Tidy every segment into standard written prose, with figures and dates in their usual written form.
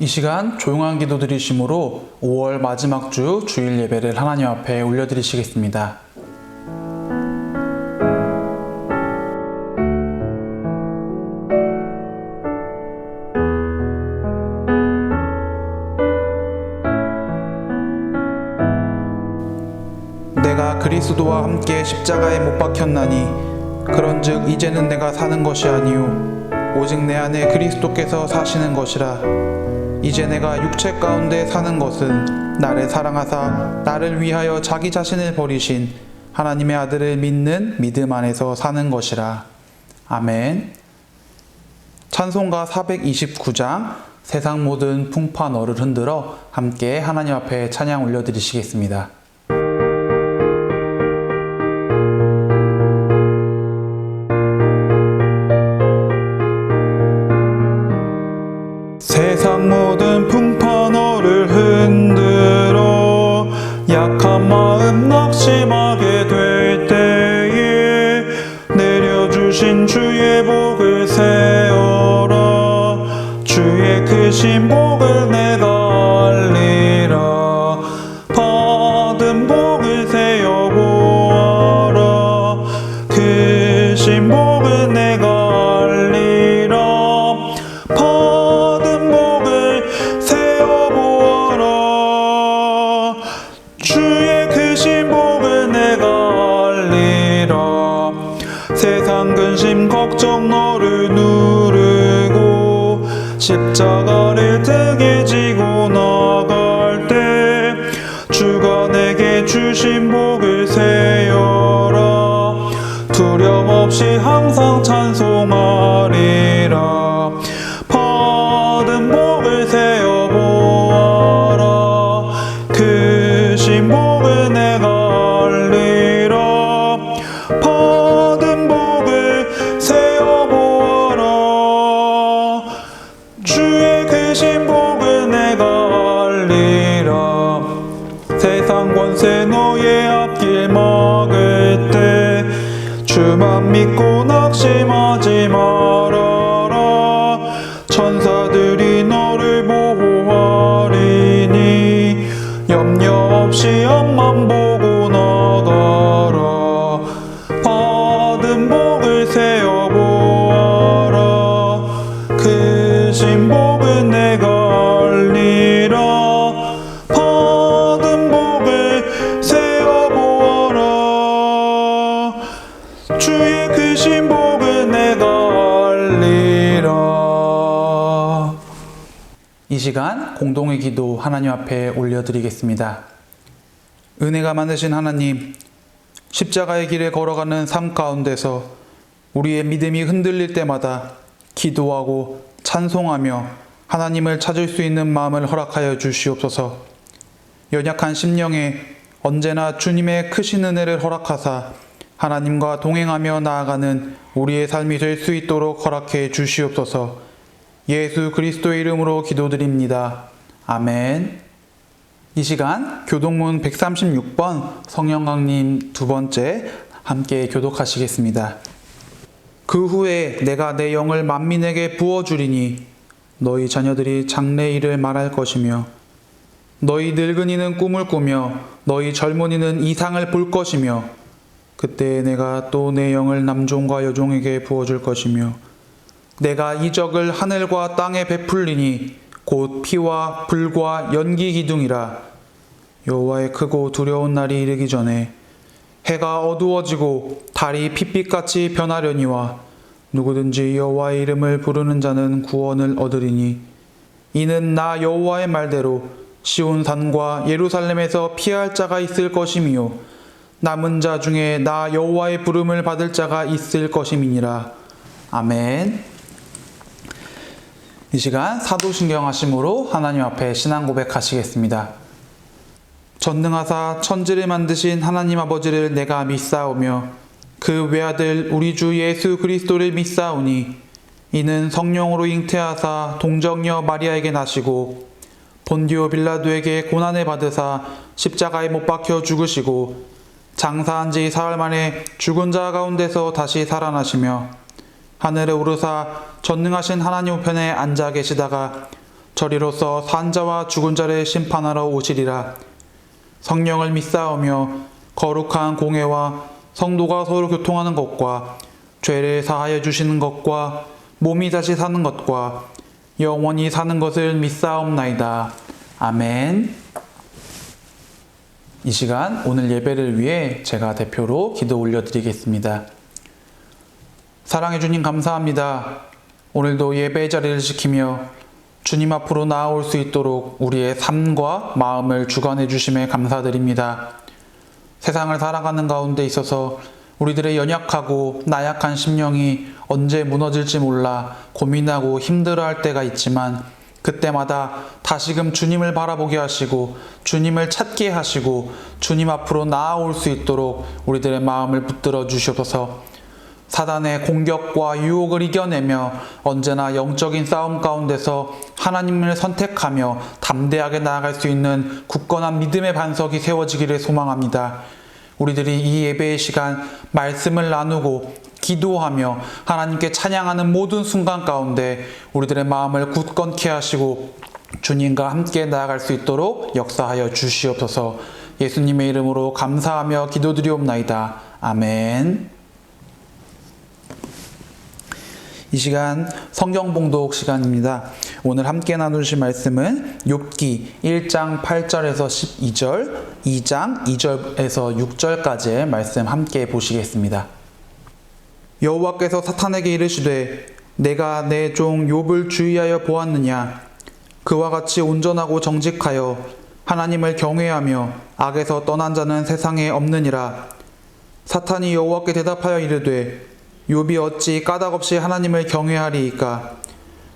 이 시간 조용한 기도 드리심으로 5월 마지막 주 주일 예배를 하나님 앞에 올려드리시겠습니다. 내가 그리스도와 함께 십자가에 못 박혔나니 그런즉 이제는 내가 사는 것이 아니요 오직 내 안에 그리스도께서 사시는 것이라. 이제 내가 육체 가운데 사는 것은 나를 사랑하사 나를 위하여 자기 자신을 버리신 하나님의 아들을 믿는 믿음 안에서 사는 것이라. 아멘. 찬송가 429장 세상 모든 풍파 너를 흔들어 함께 하나님 앞에 찬양 올려드리시겠습니다. 세상 모든 풍파 너를 흔들어 약한 마음 낙심하게 될 때에 내려주신 주의 복을 세어라. 주의 크신 복을 내가 알리라. 받은 복을 세어보아라. 크신 복을 내가 알리라. 주의 크신 복을 내가 알리라. 세상 근심 걱정 너를 누르고 십자가를 등에 지고 나갈 때 주가 내게 주신 복을 세어라. 두려움 없이 항상 찬송하리라. 받은 복을 세어보아라. 크신 복을 내가 알리라. 받은 복을 세어보아라. 주의 크신 복을 내가 알리라. 세상 권세 너의 앞길 막을 때 주만 믿고 낙심하지 말아라. 천사들이 너를 보호하리니 염려 없이 앞만 보고 나가라. 받은 복을 세어보아라. 크신 복을 내가 알리라. 받은 복을 세어보아라. 주의 크신 복을 내가 알리라. 이 시간 공동의 기도 하나님 앞에 올려드리겠습니다. 은혜가 많으신 하나님, 십자가의 길에 걸어가는 삶 가운데서 우리의 믿음이 흔들릴 때마다 기도하고 찬송하며 하나님을 찾을 수 있는 마음을 허락하여 주시옵소서. 연약한 심령에 언제나 주님의 크신 은혜를 허락하사 하나님과 동행하며 나아가는 우리의 삶이 될 수 있도록 허락해 주시옵소서. 예수 그리스도의 이름으로 기도드립니다. 아멘. 이 시간 교독문 136번 성령강림 두 번째 함께 교독하시겠습니다. 그 후에 내가 내 영을 만민에게 부어주리니 너희 자녀들이 장래 일을 말할 것이며 너희 늙은이는 꿈을 꾸며 너희 젊은이는 이상을 볼 것이며 그때 내가 또 내 영을 남종과 여종에게 부어줄 것이며 내가 이적을 하늘과 땅에 베풀리니 곧 피와 불과 연기 기둥이라. 여호와의 크고 두려운 날이 이르기 전에 해가 어두워지고 달이 핏빛같이 변하려니와 누구든지 여호와의 이름을 부르는 자는 구원을 얻으리니 이는 나 여호와의 말대로 시온산과 예루살렘에서 피할 자가 있을 것이며 남은 자 중에 나 여호와의 부름을 받을 자가 있을 것임이니라. 아멘. 이 시간 사도신경 하심으로 하나님 앞에 신앙 고백하시겠습니다. 전능하사 천지를 만드신 하나님 아버지를 내가 믿사오며 그 외아들 우리 주 예수 그리스도를 믿사오니 이는 성령으로 잉태하사 동정녀 마리아에게 나시고 본디오 빌라도에게 고난을 받으사 십자가에 못 박혀 죽으시고 장사한 지 사흘 만에 죽은 자 가운데서 다시 살아나시며 하늘에 오르사 전능하신 하나님 우편에 앉아 계시다가 저리로서 산자와 죽은 자를 심판하러 오시리라. 성령을 믿사오며 거룩한 공회와 성도가 서로 교통하는 것과 죄를 사하여 주시는 것과 몸이 다시 사는 것과 영원히 사는 것을 믿사옵나이다. 아멘. 이 시간 오늘 예배를 위해 제가 대표로 기도 올려드리겠습니다. 사랑해 주님 감사합니다. 오늘도 예배 자리를 지키며 주님 앞으로 나아올 수 있도록 우리의 삶과 마음을 주관해 주심에 감사드립니다. 세상을 살아가는 가운데 있어서 우리들의 연약하고 나약한 심령이 언제 무너질지 몰라 고민하고 힘들어할 때가 있지만 그때마다 다시금 주님을 바라보게 하시고 주님을 찾게 하시고 주님 앞으로 나아올 수 있도록 우리들의 마음을 붙들어 주시옵소서. 사단의 공격과 유혹을 이겨내며 언제나 영적인 싸움 가운데서 하나님을 선택하며 담대하게 나아갈 수 있는 굳건한 믿음의 반석이 세워지기를 소망합니다. 우리들이 이 예배의 시간 말씀을 나누고 기도하며 하나님께 찬양하는 모든 순간 가운데 우리들의 마음을 굳건케 하시고 주님과 함께 나아갈 수 있도록 역사하여 주시옵소서. 예수님의 이름으로 감사하며 기도드리옵나이다. 아멘. 이 시간 성경 봉독 시간입니다. 오늘 함께 나누실 말씀은 욥기 1장 8절에서 12절, 2장 2절에서 6절까지의 말씀 함께 보시겠습니다. 여호와께서 사탄에게 이르시되 내가 내 종 욥을 주의하여 보았느냐. 그와 같이 온전하고 정직하여 하나님을 경외하며 악에서 떠난 자는 세상에 없느니라. 사탄이 여호와께 대답하여 이르되 욥이 어찌 까닭없이 하나님을 경외하리이까.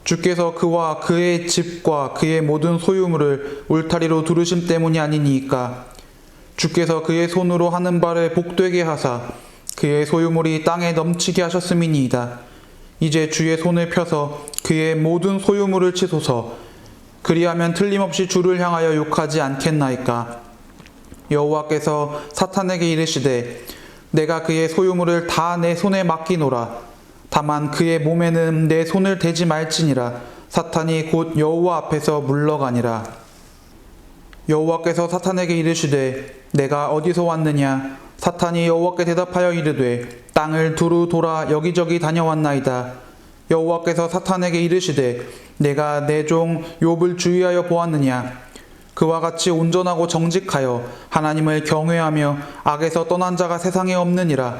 주께서 그와 그의 집과 그의 모든 소유물을 울타리로 두르심 때문이 아니니이까. 주께서 그의 손으로 하는 바를 복되게 하사 그의 소유물이 땅에 넘치게 하셨음이니이다. 이제 주의 손을 펴서 그의 모든 소유물을 치소서. 그리하면 틀림없이 주를 향하여 욕하지 않겠나이까. 여호와께서 사탄에게 이르시되 내가 그의 소유물을 다 내 손에 맡기노라. 다만 그의 몸에는 내 손을 대지 말지니라. 사탄이 곧 여호와 앞에서 물러가니라. 여호와께서 사탄에게 이르시되 내가 어디서 왔느냐. 사탄이 여호와께 대답하여 이르되 땅을 두루 돌아 여기저기 다녀왔나이다. 여호와께서 사탄에게 이르시되 내가 내 종 욥을 주의하여 보았느냐. 그와 같이 온전하고 정직하여 하나님을 경외하며 악에서 떠난 자가 세상에 없느니라.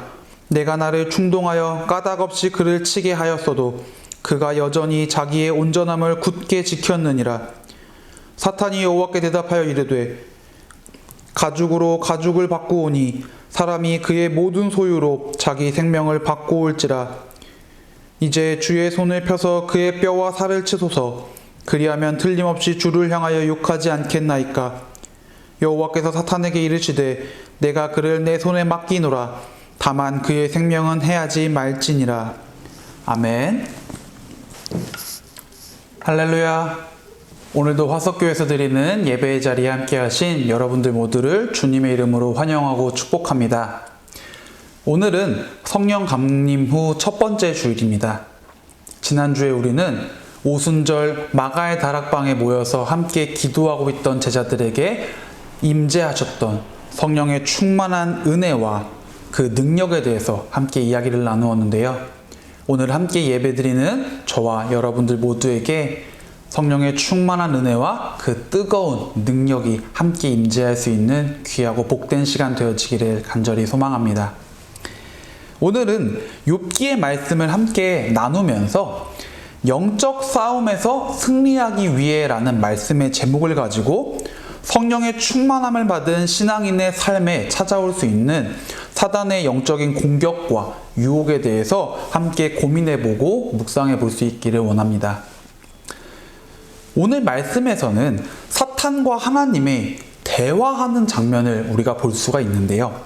내가 나를 충동하여 까닭없이 그를 치게 하였어도 그가 여전히 자기의 온전함을 굳게 지켰느니라. 사탄이 여호와께 대답하여 이르되 가죽으로 가죽을 바꾸오니 사람이 그의 모든 소유로 자기 생명을 바꾸올지라. 이제 주의 손을 펴서 그의 뼈와 살을 치소서. 그리하면 틀림없이 주를 향하여 욕하지 않겠나이까. 여호와께서 사탄에게 이르시되 내가 그를 내 손에 맡기노라. 다만 그의 생명은 해하지 말지니라. 아멘. 할렐루야. 오늘도 화석교에서 드리는 예배의 자리에 함께 하신 여러분들 모두를 주님의 이름으로 환영하고 축복합니다. 오늘은 성령 강림 후 첫 번째 주일입니다. 지난주에 우리는 오순절 마가의 다락방에 모여서 함께 기도하고 있던 제자들에게 임재하셨던 성령의 충만한 은혜와 그 능력에 대해서 함께 이야기를 나누었는데요. 오늘 함께 예배드리는 저와 여러분들 모두에게 성령의 충만한 은혜와 그 뜨거운 능력이 함께 임재할 수 있는 귀하고 복된 시간 되어지기를 간절히 소망합니다. 오늘은 욥기의 말씀을 함께 나누면서 영적 싸움에서 승리하기 위해라는 말씀의 제목을 가지고 성령의 충만함을 받은 신앙인의 삶에 찾아올 수 있는 사단의 영적인 공격과 유혹에 대해서 함께 고민해보고 묵상해 볼 수 있기를 원합니다. 오늘 말씀에서는 사탄과 하나님의 대화하는 장면을 우리가 볼 수가 있는데요.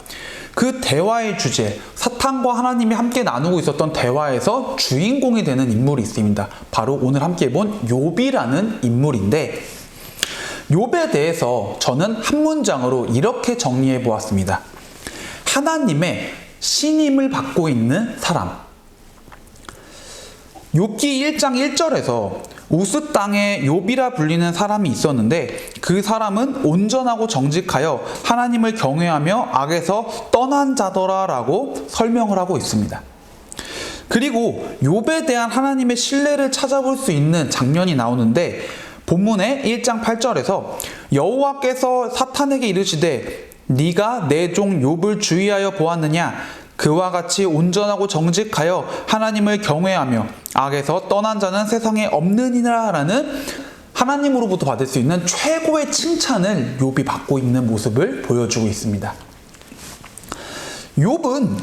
그 대화의 주제, 사탄과 하나님이 함께 나누고 있었던 대화에서 주인공이 되는 인물이 있습니다. 바로 오늘 함께 본 욥이라는 인물인데, 욥에 대해서 저는 한 문장으로 이렇게 정리해 보았습니다. 하나님의 신임을 받고 있는 사람. 욥기 1장 1절에서 우스 땅에 욥이라 불리는 사람이 있었는데 그 사람은 온전하고 정직하여 하나님을 경외하며 악에서 떠난 자더라라고 설명을 하고 있습니다. 그리고 욥에 대한 하나님의 신뢰를 찾아볼 수 있는 장면이 나오는데 본문의 1장 8절에서 여호와께서 사탄에게 이르시되 네가 내 종 욥을 주의하여 보았느냐 그와 같이 온전하고 정직하여 하나님을 경외하며 악에서 떠난 자는 세상에 없느니라 라는 하나님으로부터 받을 수 있는 최고의 칭찬을 욥이 받고 있는 모습을 보여주고 있습니다. 욥은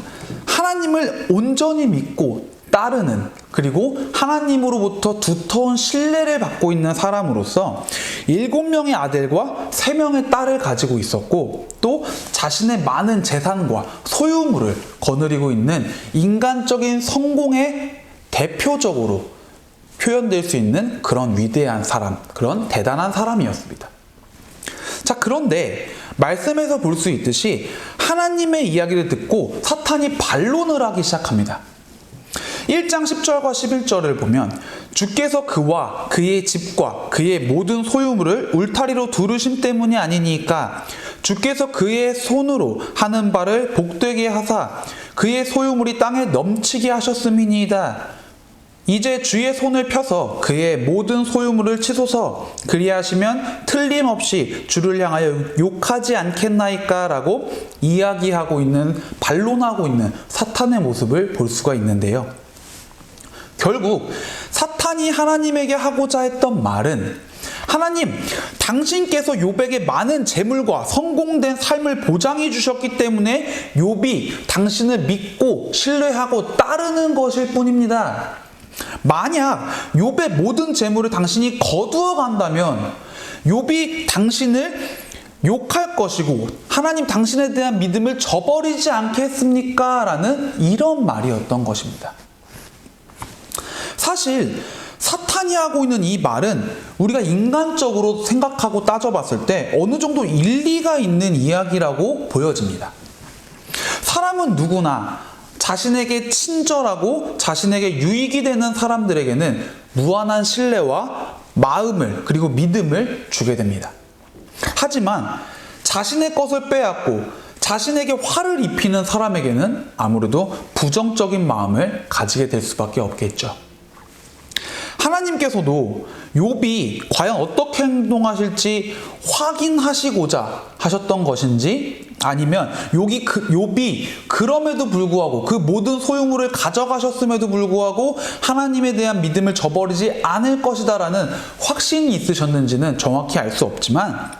하나님을 온전히 믿고 따르는, 그리고 하나님으로부터 두터운 신뢰를 받고 있는 사람으로서 7명의 아들과 3명의 딸을 가지고 있었고 또 자신의 많은 재산과 소유물을 거느리고 있는 인간적인 성공의 대표적으로 표현될 수 있는 그런 위대한 사람, 그런 대단한 사람이었습니다. 자, 그런데 말씀에서 볼 수 있듯이 하나님의 이야기를 듣고 사탄이 반론을 하기 시작합니다. 1장 10절과 11절을 보면 주께서 그와 그의 집과 그의 모든 소유물을 울타리로 두르심 때문이 아니니까 주께서 그의 손으로 하는 바를 복되게 하사 그의 소유물이 땅에 넘치게 하셨음이니이다. 이제 주의 손을 펴서 그의 모든 소유물을 치소서 그리하시면 틀림없이 주를 향하여 욕하지 않겠나이까 라고 이야기하고 있는, 반론하고 있는 사탄의 모습을 볼 수가 있는데요. 결국 사탄이 하나님에게 하고자 했던 말은 하나님, 당신께서 욥에게 많은 재물과 성공된 삶을 보장해 주셨기 때문에 욥이 당신을 믿고 신뢰하고 따르는 것일 뿐입니다. 만약 욥의 모든 재물을 당신이 거두어 간다면 욥이 당신을 욕할 것이고 하나님 당신에 대한 믿음을 저버리지 않겠습니까? 라는 이런 말이었던 것입니다. 사실 사탄이 하고 있는 이 말은 우리가 인간적으로 생각하고 따져봤을 때 어느 정도 일리가 있는 이야기라고 보여집니다. 사람은 누구나 자신에게 친절하고 자신에게 유익이 되는 사람들에게는 무한한 신뢰와 마음을, 그리고 믿음을 주게 됩니다. 하지만 자신의 것을 빼앗고 자신에게 화를 입히는 사람에게는 아무래도 부정적인 마음을 가지게 될 수밖에 없겠죠. 하나님께서도 욥이 과연 어떻게 행동하실지 확인하시고자 하셨던 것인지, 아니면 욥이 그럼에도 불구하고 그 모든 소유물을 가져가셨음에도 불구하고 하나님에 대한 믿음을 저버리지 않을 것이다라는 확신이 있으셨는지는 정확히 알 수 없지만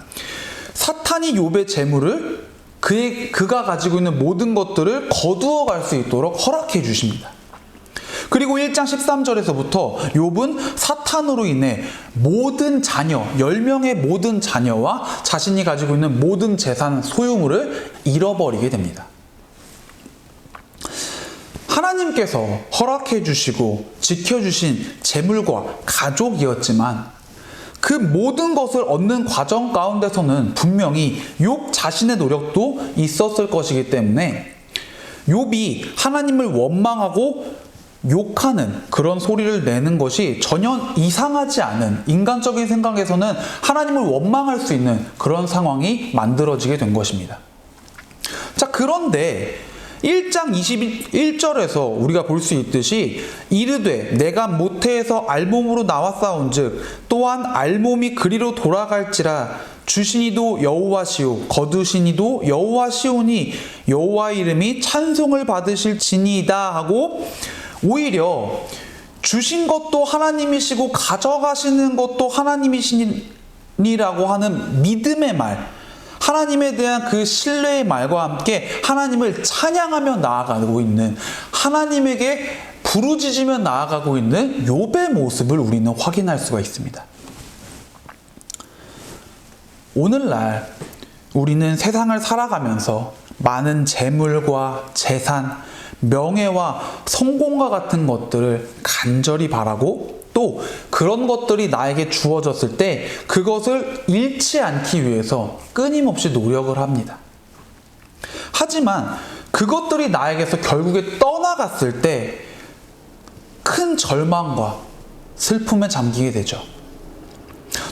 사탄이 욥의 재물을 그가 가지고 있는 모든 것들을 거두어 갈 수 있도록 허락해 주십니다. 그리고 1장 13절에서부터 욥은 사탄으로 인해 모든 자녀, 10명의 모든 자녀와 자신이 가지고 있는 모든 재산, 소유물을 잃어버리게 됩니다. 하나님께서 허락해 주시고 지켜주신 재물과 가족이었지만 그 모든 것을 얻는 과정 가운데서는 분명히 욥 자신의 노력도 있었을 것이기 때문에 욥이 하나님을 원망하고 욕하는 그런 소리를 내는 것이 전혀 이상하지 않은, 인간적인 생각에서는 하나님을 원망할 수 있는 그런 상황이 만들어지게 된 것입니다. 자, 그런데 1장 21절에서 우리가 볼 수 있듯이 이르되 내가 모태에서 알몸으로 나왔사온즉 또한 알몸이 그리로 돌아갈지라 주시니도 여호와시오 거두시니도 여호와시오니 여호와 이름이 찬송을 받으실지니이다 하고, 오히려 주신 것도 하나님이시고 가져가시는 것도 하나님이시니라고 하는 믿음의 말, 하나님에 대한 그 신뢰의 말과 함께 하나님을 찬양하며 나아가고 있는, 하나님에게 부르짖으며 나아가고 있는 욥의 모습을 우리는 확인할 수가 있습니다. 오늘날 우리는 세상을 살아가면서 많은 재물과 재산, 명예와 성공과 같은 것들을 간절히 바라고 또 그런 것들이 나에게 주어졌을 때 그것을 잃지 않기 위해서 끊임없이 노력을 합니다. 하지만 그것들이 나에게서 결국에 떠나갔을 때 큰 절망과 슬픔에 잠기게 되죠.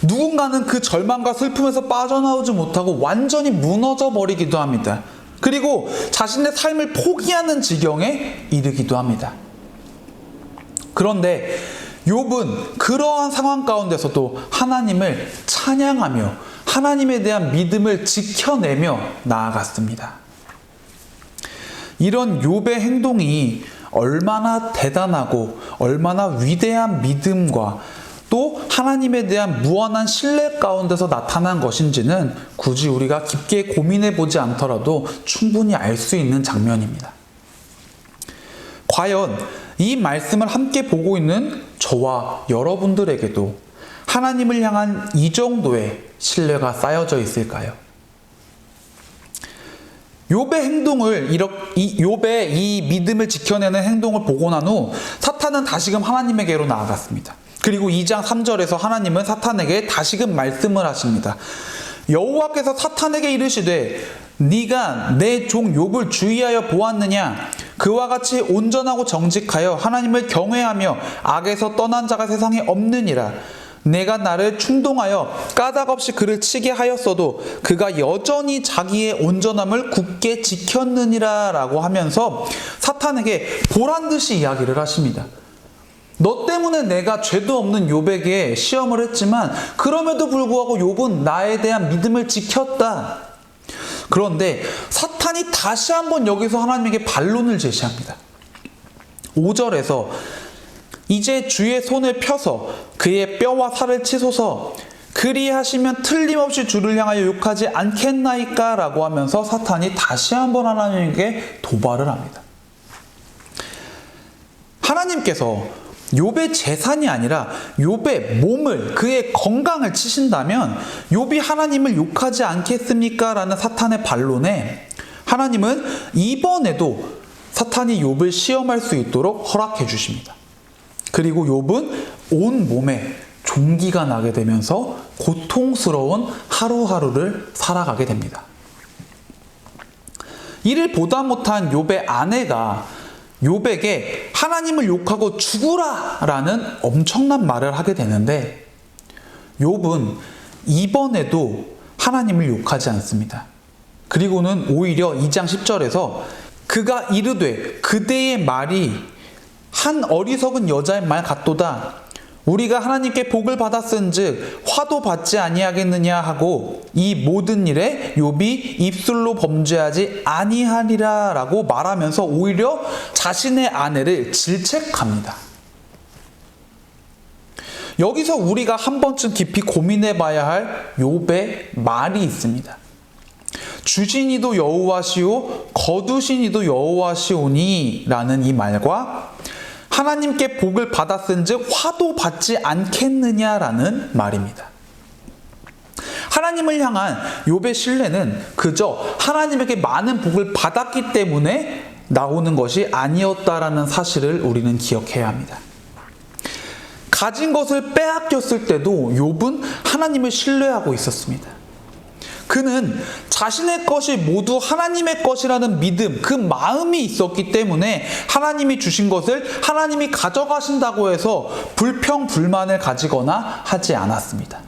누군가는 그 절망과 슬픔에서 빠져나오지 못하고 완전히 무너져 버리기도 합니다. 그리고 자신의 삶을 포기하는 지경에 이르기도 합니다. 그런데 욥은 그러한 상황 가운데서도 하나님을 찬양하며 하나님에 대한 믿음을 지켜내며 나아갔습니다. 이런 욥의 행동이 얼마나 대단하고 얼마나 위대한 믿음과 또 하나님에 대한 무한한 신뢰 가운데서 나타난 것인지는 굳이 우리가 깊게 고민해 보지 않더라도 충분히 알 수 있는 장면입니다. 과연 이 말씀을 함께 보고 있는 저와 여러분들에게도 하나님을 향한 이 정도의 신뢰가 쌓여져 있을까요? 욥의 행동을 욥의 이 믿음을 지켜내는 행동을 보고 난 후 사탄은 다시금 하나님에게로 나아갔습니다. 그리고 2장 3절에서 하나님은 사탄에게 다시금 말씀을 하십니다. 여호와께서 사탄에게 이르시되 네가 내 종 욥을 주의하여 보았느냐? 그와 같이 온전하고 정직하여 하나님을 경외하며 악에서 떠난 자가 세상에 없느니라. 내가 나를 충동하여 까닭없이 그를 치게 하였어도 그가 여전히 자기의 온전함을 굳게 지켰느니라 라고 하면서 사탄에게 보란듯이 이야기를 하십니다. 너 때문에 내가 죄도 없는 욥에게 시험을 했지만 그럼에도 불구하고 욥은 나에 대한 믿음을 지켰다. 그런데 사탄이 다시 한번 여기서 하나님에게 반론을 제시합니다. 5절에서 이제 주의 손을 펴서 그의 뼈와 살을 치소서 그리하시면 틀림없이 주를 향하여 욕하지 않겠나이까 라고 하면서 사탄이 다시 한번 하나님에게 도발을 합니다. 하나님께서 욥의 재산이 아니라 욥의 몸을, 그의 건강을 치신다면 욥이 하나님을 욕하지 않겠습니까? 라는 사탄의 반론에 하나님은 이번에도 사탄이 욥을 시험할 수 있도록 허락해 주십니다. 그리고 욥은 온 몸에 종기가 나게 되면서 고통스러운 하루하루를 살아가게 됩니다. 이를 보다 못한 욥의 아내가 욥에게 하나님을 욕하고 죽으라 라는 엄청난 말을 하게 되는데 욥은 이번에도 하나님을 욕하지 않습니다. 그리고는 오히려 2장 10절에서 그가 이르되 그대의 말이 한 어리석은 여자의 말 같도다. 우리가 하나님께 복을 받았은즉 화도 받지 아니하겠느냐 하고 이 모든 일에 욥이 입술로 범죄하지 아니하리라 라고 말하면서 오히려 자신의 아내를 질책합니다. 여기서 우리가 한 번쯤 깊이 고민해 봐야 할 욥의 말이 있습니다. 주신 이도 여호와시오 거두신 이도 여호와시오니 라는 이 말과 하나님께 복을 받았은즉 화도 받지 않겠느냐라는 말입니다. 하나님을 향한 욥의 신뢰는 그저 하나님에게 많은 복을 받았기 때문에 나오는 것이 아니었다라는 사실을 우리는 기억해야 합니다. 가진 것을 빼앗겼을 때도 욥은 하나님을 신뢰하고 있었습니다. 그는 자신의 것이 모두 하나님의 것이라는 믿음, 그 마음이 있었기 때문에 하나님이 주신 것을 하나님이 가져가신다고 해서 불평, 불만을 가지거나 하지 않았습니다.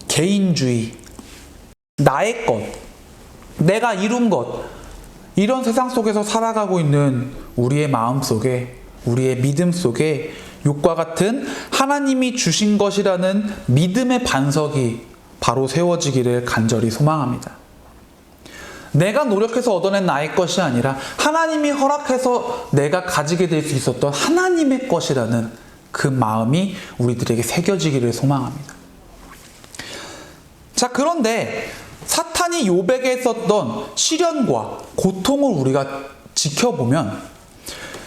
개인주의, 나의 것, 내가 이룬 것, 이런 세상 속에서 살아가고 있는 우리의 마음 속에, 우리의 믿음 속에 욥과 같은 하나님이 주신 것이라는 믿음의 반석이 바로 세워지기를 간절히 소망합니다. 내가 노력해서 얻어낸 나의 것이 아니라 하나님이 허락해서 내가 가지게 될 수 있었던 하나님의 것이라는 그 마음이 우리들에게 새겨지기를 소망합니다. 자, 그런데 사탄이 욥에게 했었던 시련과 고통을 우리가 지켜보면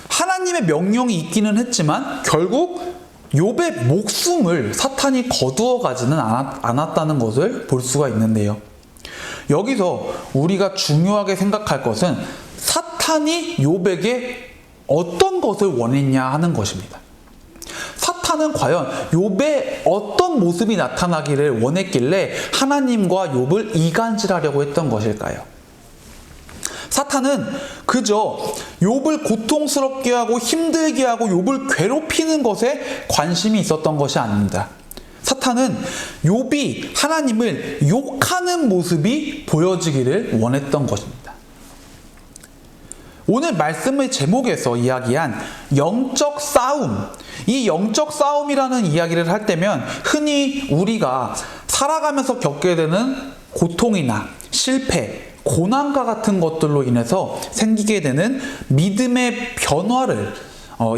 하나님의 명령이 있기는 했지만 결국 욥의 목숨을 사탄이 거두어 가지는 않았다는 것을 볼 수가 있는데요. 여기서 우리가 중요하게 생각할 것은 사탄이 욥에게 어떤 것을 원했냐 하는 것입니다. 사탄은 과연 욥의 어떤 모습이 나타나기를 원했길래 하나님과 욥을 이간질하려고 했던 것일까요? 사탄은 그저 욥을 고통스럽게 하고 힘들게 하고 욥을 괴롭히는 것에 관심이 있었던 것이 아닙니다. 사탄은 욥이 하나님을 욕하는 모습이 보여지기를 원했던 것입니다. 오늘 말씀의 제목에서 이야기한 영적 싸움, 이 영적 싸움이라는 이야기를 할 때면 흔히 우리가 살아가면서 겪게 되는 고통이나 실패, 고난과 같은 것들로 인해서 생기게 되는 믿음의 변화를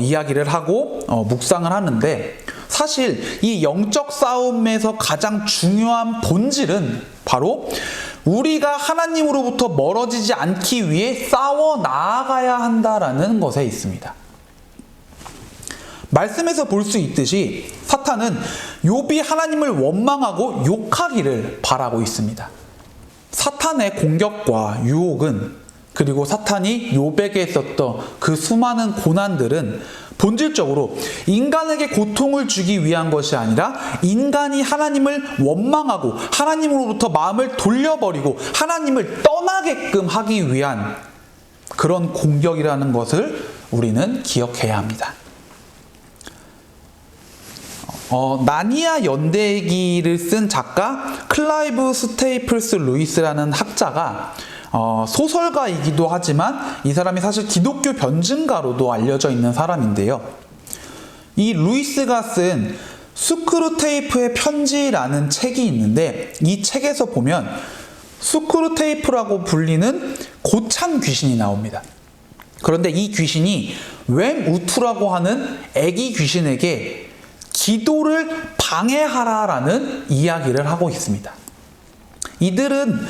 이야기를 하고 묵상을 하는데, 사실 이 영적 싸움에서 가장 중요한 본질은 바로 우리가 하나님으로부터 멀어지지 않기 위해 싸워 나아가야 한다라는 것에 있습니다. 말씀에서 볼 수 있듯이 사탄은 욥이 하나님을 원망하고 욕하기를 바라고 있습니다. 사탄의 공격과 유혹은, 그리고 사탄이 욥에게 했었던 그 수많은 고난들은 본질적으로 인간에게 고통을 주기 위한 것이 아니라 인간이 하나님을 원망하고 하나님으로부터 마음을 돌려버리고 하나님을 떠나게끔 하기 위한 그런 공격이라는 것을 우리는 기억해야 합니다. 나니아 연대기를 쓴 작가 클라이브 스테이플스 루이스라는 학자가 소설가이기도 하지만 이 사람이 사실 기독교 변증가로도 알려져 있는 사람인데요. 이 루이스가 쓴 스크루테이프의 편지라는 책이 있는데, 이 책에서 보면 스크루테이프라고 불리는 고참 귀신이 나옵니다. 그런데 이 귀신이 웸우투라고 하는 애기 귀신에게 기도를 방해하라라는 이야기를 하고 있습니다. 이들은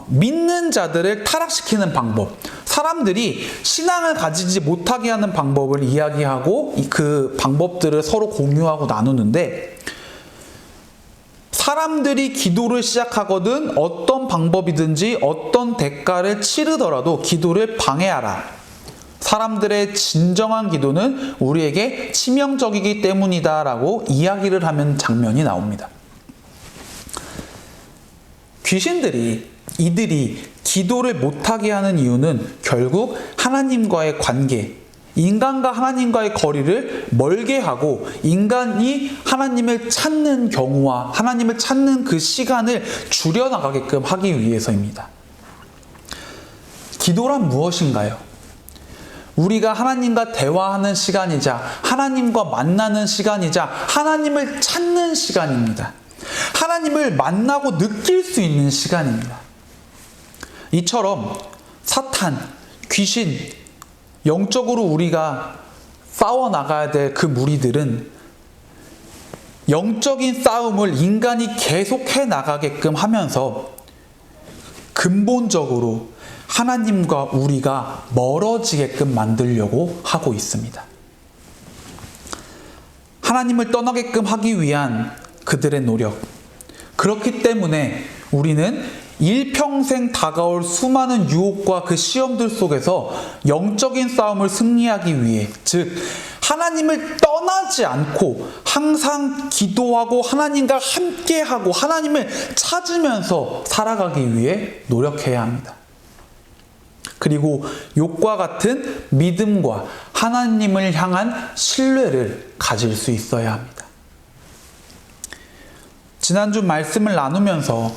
믿는 자들을 타락시키는 방법, 사람들이 신앙을 가지지 못하게 하는 방법을 이야기하고 그 방법들을 서로 공유하고 나누는데, 사람들이 기도를 시작하거든 어떤 방법이든지 어떤 대가를 치르더라도 기도를 방해하라. 사람들의 진정한 기도는 우리에게 치명적이기 때문이다라고 이야기를 하는 장면이 나옵니다. 귀신들이 이들이 기도를 못하게 하는 이유는 결국 하나님과의 관계, 인간과 하나님과의 거리를 멀게 하고 인간이 하나님을 찾는 경우와 하나님을 찾는 그 시간을 줄여나가게끔 하기 위해서입니다. 기도란 무엇인가요? 우리가 하나님과 대화하는 시간이자 하나님과 만나는 시간이자 하나님을 찾는 시간입니다. 하나님을 만나고 느낄 수 있는 시간입니다. 이처럼 사탄, 귀신, 영적으로 우리가 싸워나가야 될 그 무리들은 영적인 싸움을 인간이 계속해 나가게끔 하면서 근본적으로 하나님과 우리가 멀어지게끔 만들려고 하고 있습니다. 하나님을 떠나게끔 하기 위한 그들의 노력, 그렇기 때문에 우리는 일평생 다가올 수많은 유혹과 그 시험들 속에서 영적인 싸움을 승리하기 위해, 즉 하나님을 떠나지 않고 항상 기도하고 하나님과 함께하고 하나님을 찾으면서 살아가기 위해 노력해야 합니다. 그리고 욥과 같은 믿음과 하나님을 향한 신뢰를 가질 수 있어야 합니다. 지난주 말씀을 나누면서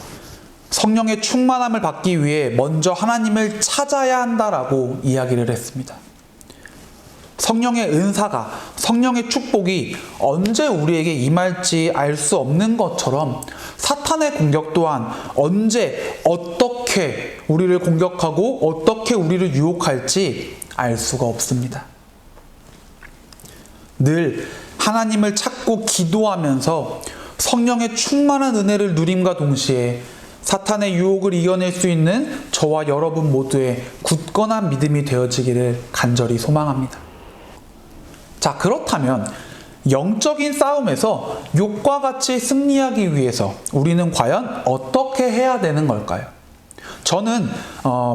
성령의 충만함을 받기 위해 먼저 하나님을 찾아야 한다라고 이야기를 했습니다. 성령의 은사가, 성령의 축복이 언제 우리에게 임할지 알 수 없는 것처럼 사탄의 공격 또한 언제 어떻게 우리를 공격하고 어떻게 우리를 유혹할지 알 수가 없습니다. 늘 하나님을 찾고 기도하면서 성령의 충만한 은혜를 누림과 동시에 사탄의 유혹을 이겨낼 수 있는 저와 여러분 모두의 굳건한 믿음이 되어지기를 간절히 소망합니다. 자, 그렇다면 영적인 싸움에서 욥과 같이 승리하기 위해서 우리는 과연 어떻게 해야 되는 걸까요? 저는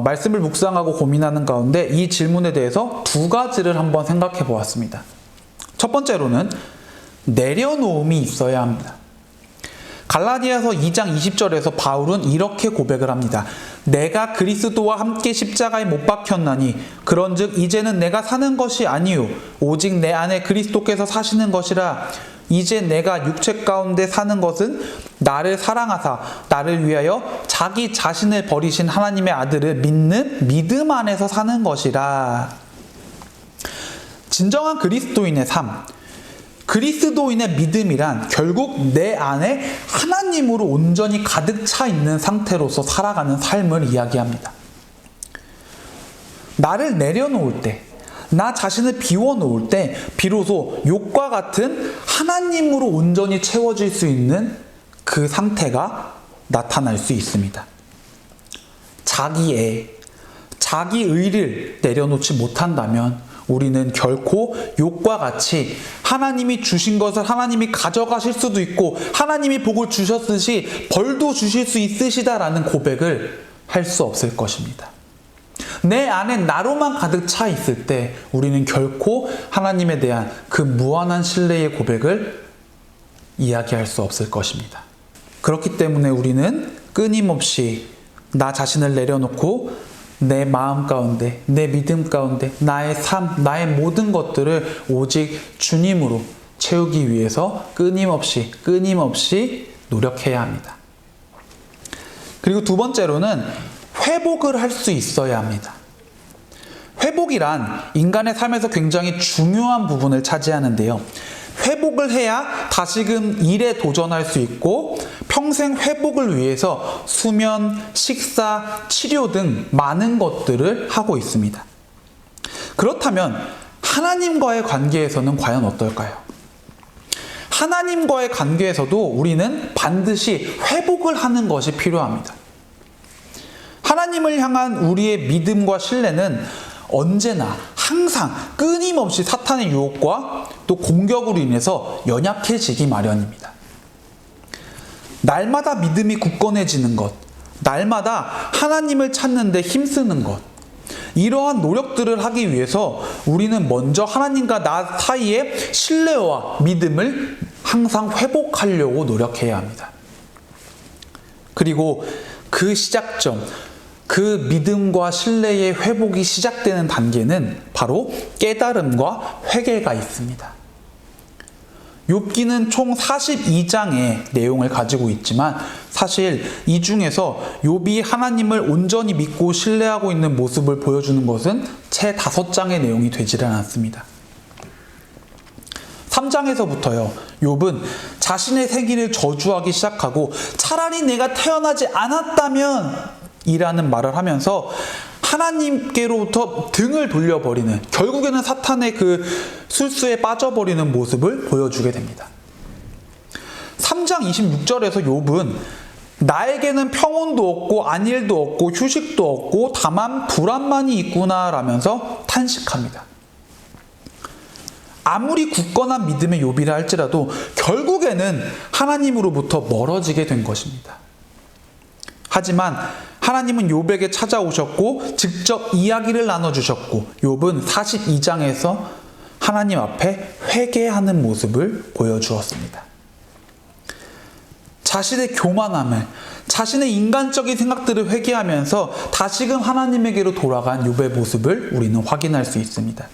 말씀을 묵상하고 고민하는 가운데 이 질문에 대해서 두 가지를 한번 생각해 보았습니다. 첫 번째로는 내려놓음이 있어야 합니다. 갈라디아서 2장 20절에서 바울은 이렇게 고백을 합니다. 내가 그리스도와 함께 십자가에 못 박혔나니 그런즉 이제는 내가 사는 것이 아니요 오직 내 안에 그리스도께서 사시는 것이라. 이제 내가 육체 가운데 사는 것은 나를 사랑하사 나를 위하여 자기 자신을 버리신 하나님의 아들을 믿는 믿음 안에서 사는 것이라. 진정한 그리스도인의 삶, 그리스도인의 믿음이란 결국 내 안에 하나님으로 온전히 가득 차 있는 상태로서 살아가는 삶을 이야기합니다. 나를 내려놓을 때, 나 자신을 비워놓을 때 비로소 욕과 같은 하나님으로 온전히 채워질 수 있는 그 상태가 나타날 수 있습니다. 자기 의를 내려놓지 못한다면 우리는 결코 욕과 같이 하나님이 주신 것을 하나님이 가져가실 수도 있고 하나님이 복을 주셨듯이 벌도 주실 수 있으시다라는 고백을 할 수 없을 것입니다. 내 안에 나로만 가득 차 있을 때 우리는 결코 하나님에 대한 그 무한한 신뢰의 고백을 이야기할 수 없을 것입니다. 그렇기 때문에 우리는 끊임없이 나 자신을 내려놓고 내 마음 가운데, 내 믿음 가운데, 나의 삶, 나의 모든 것들을 오직 주님으로 채우기 위해서 끊임없이 노력해야 합니다. 그리고 두 번째로는 회복을 할 수 있어야 합니다. 회복이란 인간의 삶에서 굉장히 중요한 부분을 차지하는데요. 회복을 해야 다시금 일에 도전할 수 있고 평생 회복을 위해서 수면, 식사, 치료 등 많은 것들을 하고 있습니다. 그렇다면 하나님과의 관계에서는 과연 어떨까요? 하나님과의 관계에서도 우리는 반드시 회복을 하는 것이 필요합니다. 하나님을 향한 우리의 믿음과 신뢰는 언제나 항상 끊임없이 사탄의 유혹과 또 공격으로 인해서 연약해지기 마련입니다. 날마다 믿음이 굳건해지는 것, 날마다 하나님을 찾는 데 힘쓰는 것, 이러한 노력들을 하기 위해서 우리는 먼저 하나님과 나 사이의 신뢰와 믿음을 항상 회복하려고 노력해야 합니다. 그리고 그 시작점, 그 믿음과 신뢰의 회복이 시작되는 단계는 바로 깨달음과 회개가 있습니다. 욥기는 총 42장의 내용을 가지고 있지만 사실 이 중에서 욥이 하나님을 온전히 믿고 신뢰하고 있는 모습을 보여주는 것은 채 5장의 내용이 되지를 않았습니다. 3장에서부터요, 욥은 자신의 생일을 저주하기 시작하고 차라리 내가 태어나지 않았다면 이라는 말을 하면서 하나님께로부터 등을 돌려버리는, 결국에는 사탄의 그 술수에 빠져버리는 모습을 보여주게 됩니다. 3장 26절에서 욥은 나에게는 평온도 없고 안일도 없고 휴식도 없고 다만 불안만이 있구나 라면서 탄식합니다. 아무리 굳건한 믿음의 욥이라 할지라도 결국에는 하나님으로부터 멀어지게 된 것입니다. 하지만 하나님은 욥에게 찾아오셨고 직접 이야기를 나눠주셨고 욥은 42장에서 하나님 앞에 회개하는 모습을 보여주었습니다. 자신의 교만함을, 자신의 인간적인 생각들을 회개하면서 다시금 하나님에게로 돌아간 욥의 모습을 우리는 확인할 수 있습니다.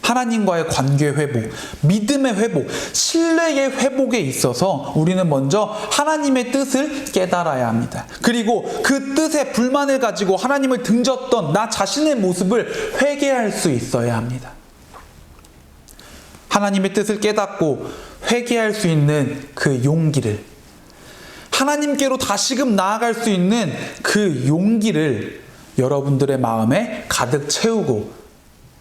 하나님과의 관계 회복, 믿음의 회복, 신뢰의 회복에 있어서 우리는 먼저 하나님의 뜻을 깨달아야 합니다. 그리고 그 뜻에 불만을 가지고 하나님을 등졌던 나 자신의 모습을 회개할 수 있어야 합니다. 하나님의 뜻을 깨닫고 회개할 수 있는 그 용기를, 하나님께로 다시금 나아갈 수 있는 그 용기를 여러분들의 마음에 가득 채우고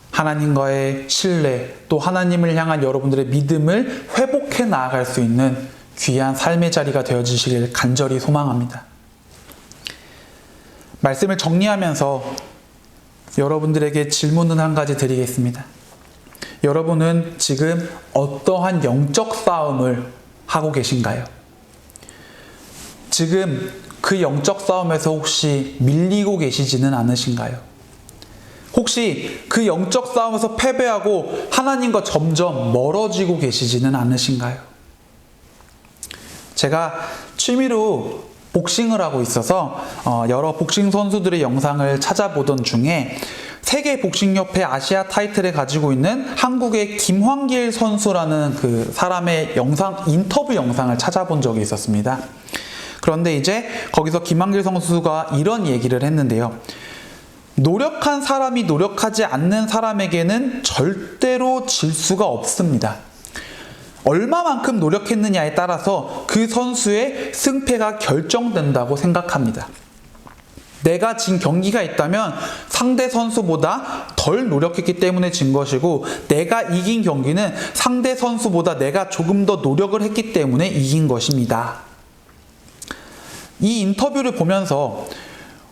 하나님과의 신뢰, 또 하나님을 향한 여러분들의 믿음을 회복해 나아갈 수 있는 귀한 삶의 자리가 되어주시길 간절히 소망합니다. 말씀을 정리하면서 여러분들에게 질문을 한 가지 드리겠습니다. 여러분은 지금 어떠한 영적 싸움을 하고 계신가요? 지금 그 영적 싸움에서 혹시 밀리고 계시지는 않으신가요? 혹시 그 영적 싸움에서 패배하고 하나님과 점점 멀어지고 계시지는 않으신가요? 제가 취미로 복싱을 하고 있어서 여러 복싱 선수들의 영상을 찾아보던 중에 세계복싱협회 아시아 타이틀을 가지고 있는 한국의 김황길 선수라는 그 사람의 인터뷰 영상을 찾아본 적이 있었습니다. 그런데 이제 거기서 김황길 선수가 이런 얘기를 했는데요. 노력한 사람이 노력하지 않는 사람에게는 절대로 질 수가 없습니다. 얼마만큼 노력했느냐에 따라서 그 선수의 승패가 결정된다고 생각합니다. 내가 진 경기가 있다면 상대 선수보다 덜 노력했기 때문에 진 것이고, 내가 이긴 경기는 상대 선수보다 내가 조금 더 노력을 했기 때문에 이긴 것입니다. 이 인터뷰를 보면서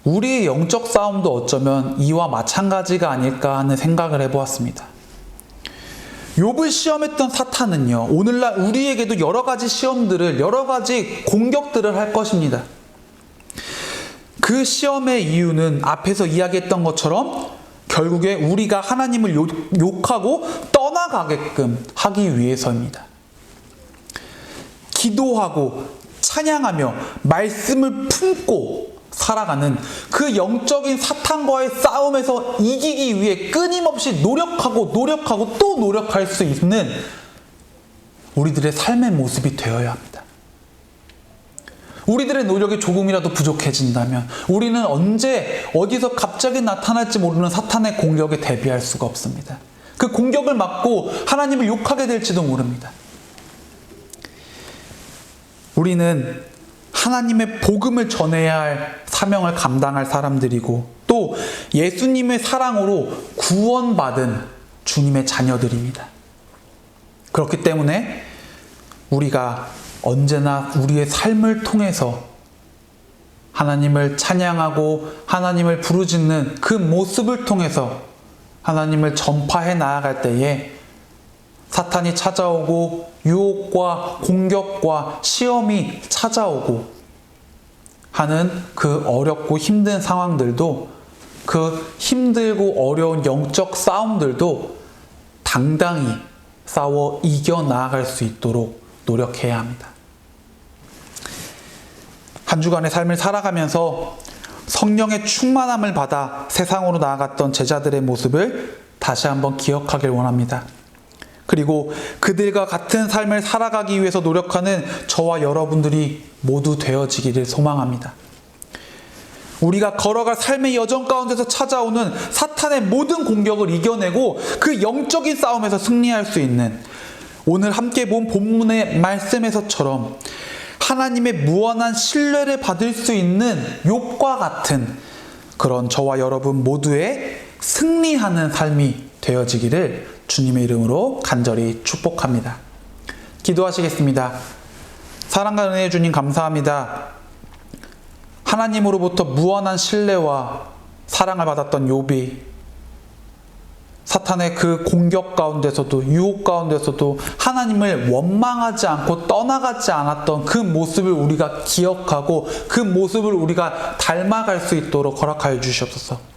우리의 영적 싸움도 어쩌면 이와 마찬가지가 아닐까 하는 생각을 해보았습니다. 욥을 시험했던 사탄은요, 오늘날 우리에게도 여러 가지 시험들을, 여러 가지 공격들을 할 것입니다. 그 시험의 이유는 앞에서 이야기했던 것처럼 결국에 우리가 하나님을 욕하고 떠나가게끔 하기 위해서입니다. 기도하고 찬양하며 말씀을 품고 살아가는 그 영적인 사탄과의 싸움에서 이기기 위해 끊임없이 노력하고 또 노력할 수 있는 우리들의 삶의 모습이 되어야 합니다. 우리들의 노력이 조금이라도 부족해진다면 우리는 언제 어디서 갑자기 나타날지 모르는 사탄의 공격에 대비할 수가 없습니다. 그 공격을 맞고 하나님을 욕하게 될지도 모릅니다. 우리는 하나님의 복음을 전해야 할 사명을 감당할 사람들이고, 또 예수님의 사랑으로 구원받은 주님의 자녀들입니다. 그렇기 때문에 우리가 언제나 우리의 삶을 통해서 하나님을 찬양하고 하나님을 부르짖는 그 모습을 통해서 하나님을 전파해 나아갈 때에 사탄이 찾아오고 유혹과 공격과 시험이 찾아오고 하는 그 어렵고 힘든 상황들도, 그 힘들고 어려운 영적 싸움들도 당당히 싸워 이겨 나아갈 수 있도록 노력해야 합니다. 한 주간의 삶을 살아가면서 성령의 충만함을 받아 세상으로 나아갔던 제자들의 모습을 다시 한번 기억하길 원합니다. 그리고 그들과 같은 삶을 살아가기 위해서 노력하는 저와 여러분들이 모두 되어지기를 소망합니다. 우리가 걸어갈 삶의 여정 가운데서 찾아오는 사탄의 모든 공격을 이겨내고 그 영적인 싸움에서 승리할 수 있는, 오늘 함께 본 본문의 말씀에서처럼 하나님의 무한한 신뢰를 받을 수 있는 욥과 같은 그런 저와 여러분 모두의 승리하는 삶이 되어지기를 주님의 이름으로 간절히 축복합니다. 기도하시겠습니다. 사랑과 은혜의 주님 감사합니다. 하나님으로부터 무한한 신뢰와 사랑을 받았던 욥이 사탄의 그 공격 가운데서도 유혹 가운데서도 하나님을 원망하지 않고 떠나가지 않았던 그 모습을 우리가 기억하고 그 모습을 우리가 닮아갈 수 있도록 허락하여 주시옵소서.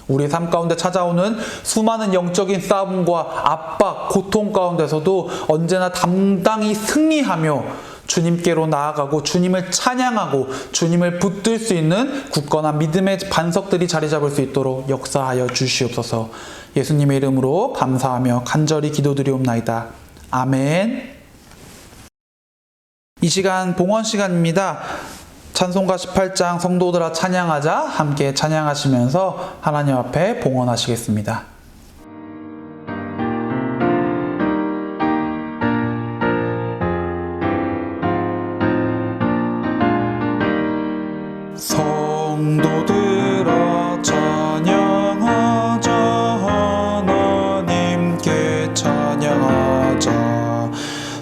우리 삶 가운데 찾아오는 수많은 영적인 싸움과 압박, 고통 가운데서도 언제나 당당히 승리하며 주님께로 나아가고 주님을 찬양하고 주님을 붙들 수 있는 굳건한 믿음의 반석들이 자리 잡을 수 있도록 역사하여 주시옵소서. 예수님의 이름으로 감사하며 간절히 기도드리옵나이다. 아멘. 이 시간 봉헌 시간입니다. 찬송가 18장 성도들아 찬양하자 함께 찬양하시면서 하나님 앞에 봉헌하시겠습니다. 성도들아 찬양하자 하나님께 찬양하자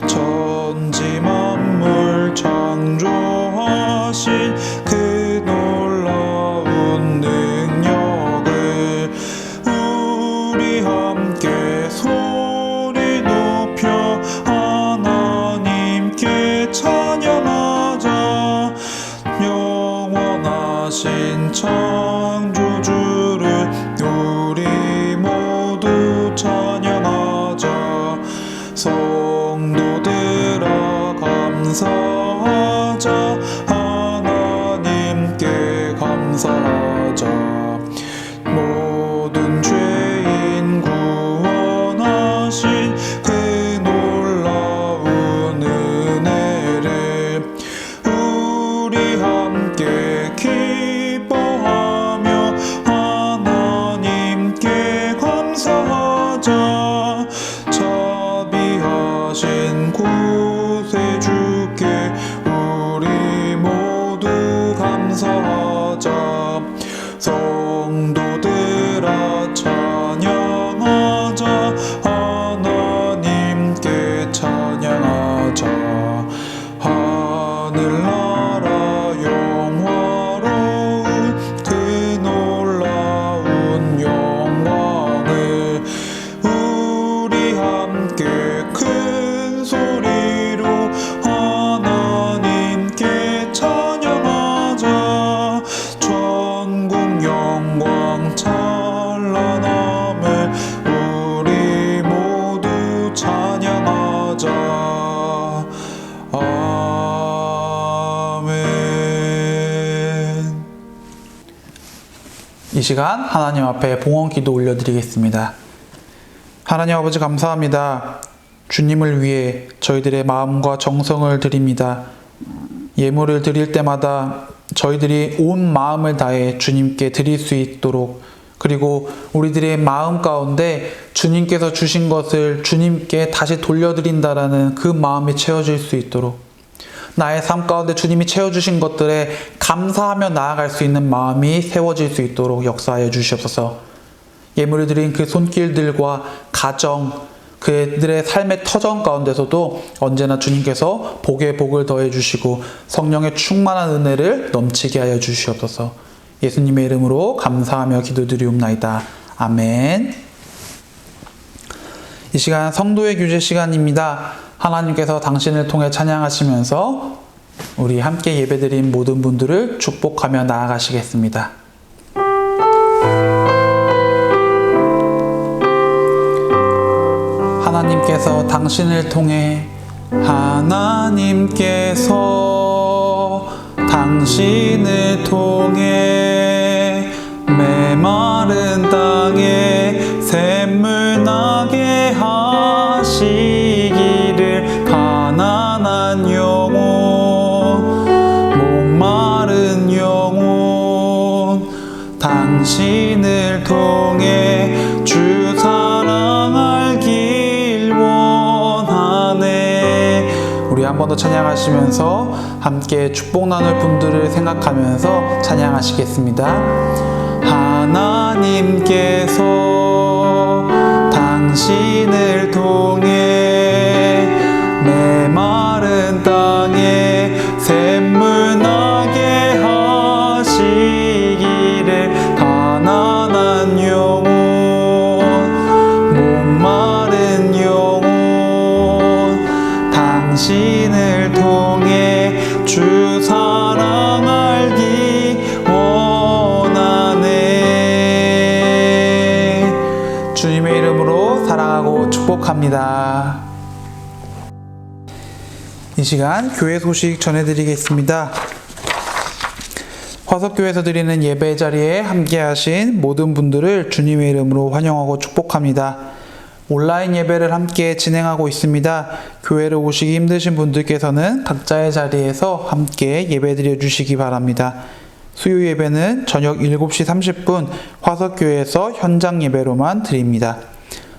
천지 만물 창조하신 그 놀라운 능력을 우리 함께 소리 높여 하나님께 찬양하자 영원하신 창조주를 우리 모두 찬양하자 성도들아 감사하자 찬양하자. 하나님께 감사하자. 모든 죄인 구원하신 그 놀라운 은혜를 우리 함께 기뻐하며 하나님께 감사하자. 자비하신 구세주께 우리 모두 감사하자. 성도들아 찬양하자. 하나님께 찬양하자. 하늘나라 영화로운 그 놀라운 영광을 우리 함께 큰 소리로 하나님께 찬양하자. 전국 영광 찬란함을 우리 모두 찬양하자. 아멘. 이 시간 하나님 앞에 봉헌 기도 올려드리겠습니다. 하나님 아버지 감사합니다. 주님을 위해 저희들의 마음과 정성을 드립니다. 예물을 드릴 때마다 저희들이 온 마음을 다해 주님께 드릴 수 있도록, 그리고 우리들의 마음 가운데 주님께서 주신 것을 주님께 다시 돌려드린다라는 그 마음이 채워질 수 있도록, 나의 삶 가운데 주님이 채워주신 것들에 감사하며 나아갈 수 있는 마음이 세워질 수 있도록 역사하여 주시옵소서. 예물을 드린 그 손길들과 가정, 그들의 삶의 터전 가운데서도 언제나 주님께서 복에 복을 더해 주시고 성령의 충만한 은혜를 넘치게 하여 주시옵소서. 예수님의 이름으로 감사하며 기도드리옵나이다. 아멘. 이 시간 성도의 규제 시간입니다. 하나님께서 당신을 통해 찬양하시면서 우리 함께 예배드린 모든 분들을 축복하며 나아가시겠습니다. 하나님께서 당신을 통해, 하나님께서 당신을 통해 메마른 땅에 샘물 나게 하시기를. 가난한 영혼, 목마른 영혼, 당신을 통해 주 사랑 알길 원하네. 우리 한 번 더 찬양하시면서 함께 축복 나눌 분들을 생각하면서 찬양하시겠습니다. 하나님께서 당신을 통해 메마른 땅에 샘물 나게 하시기를. 가난한 영혼, 목마른 영혼, 당신을 통해 주 사랑 알기 원하네. 주님의 이름으로 사랑하고 축복합니다. 이 시간 교회 소식 전해드리겠습니다. 화석교회에서 드리는 예배 자리에 함께하신 모든 분들을 주님의 이름으로 환영하고 축복합니다. 온라인 예배를 함께 진행하고 있습니다. 교회를 오시기 힘드신 분들께서는 각자의 자리에서 함께 예배드려 주시기 바랍니다. 수요 예배는 저녁 7시 30분 화석교회에서 현장 예배로만 드립니다.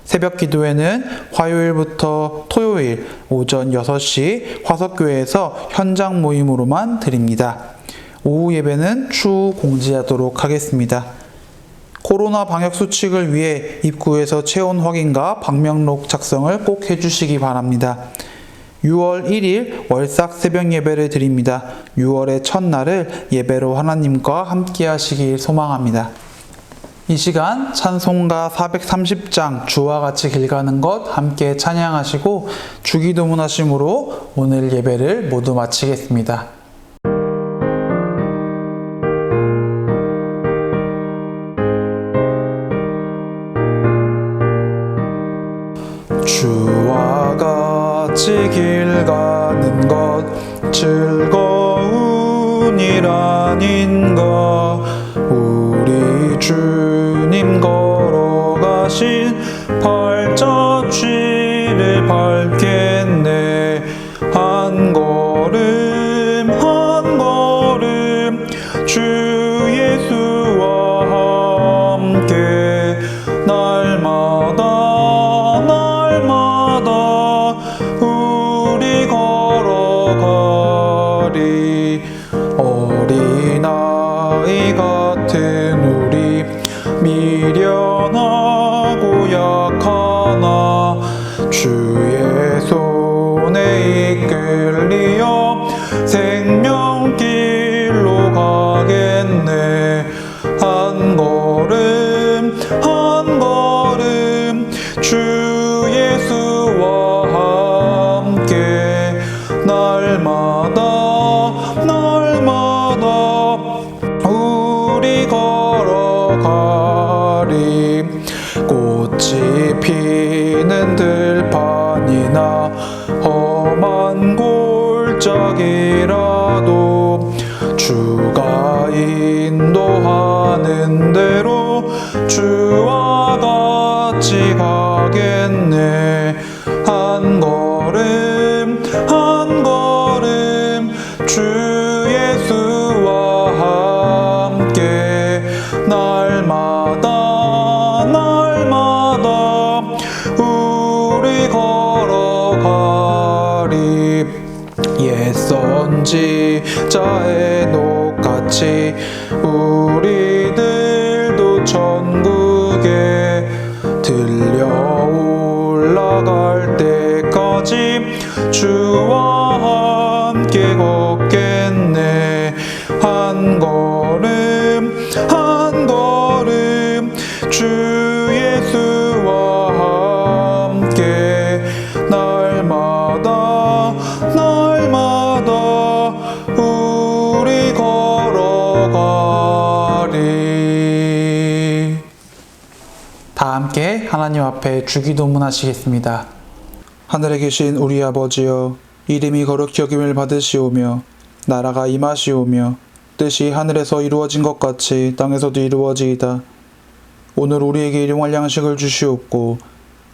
새벽 기도회는 화요일부터 토요일 오전 6시 화석교회에서 현장 모임으로만 드립니다. 오후 예배는 추후 공지하도록 하겠습니다. 코로나 방역 수칙을 위해 입구에서 체온 확인과 방명록 작성을 꼭 해주시기 바랍니다. 6월 1일 월삭 새벽 예배를 드립니다. 6월의 첫날을 예배로 하나님과 함께 하시길 소망합니다. 이 시간 찬송가 430장 주와 같이 길 가는 것 함께 찬양하시고 주기도문 하심으로 오늘 예배를 모두 마치겠습니다. 주와 같이 길 가는 것 즐거워 일 아닌가. 우리 주님 걸어가신 발자취를 밟겠네. 한 걸음 한 걸음 주 예수와 함께 날마다 우리 걸어가리. 어린아이 같은 우리 미련하고 약하나 주의 손에 이끌리어 생명길로 가겠네. 한 걸음 한 걸음 주 예수와 함께 날마다 우리 걸어가리. 꽃이 피는 들판이나 험한 골짜기라도 주가 인도하는 대로 주와 같이 가겠네. 한 걸음 한 걸음 주 예수와 함께 날마다 우리 걸어가리. 옛 선지자의 녹같이 우리들도 천국에 들려 올라갈 때까지 주와 함께 걷겠네. 한 걸음 한 걸음 주 예수와 함께 날마다 우리 걸어가리. 다 함께 하나님 앞에 주기도문 하시겠습니다. 하늘에 계신 우리 아버지여, 이름이 거룩히 여김을 받으시오며 나라가 임하시오며 뜻이 하늘에서 이루어진 것 같이 땅에서도 이루어지이다. 오늘 우리에게 일용할 양식을 주시옵고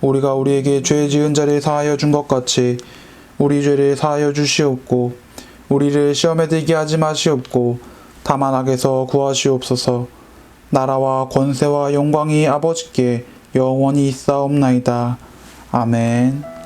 우리가 우리에게 죄 지은 자를 사하여 준 것 같이 우리 죄를 사하여 주시옵고 우리를 시험에 들게 하지 마시옵고 다만 악에서 구하시옵소서. 나라와 권세와 영광이 아버지께 영원히 있사옵나이다. 아멘.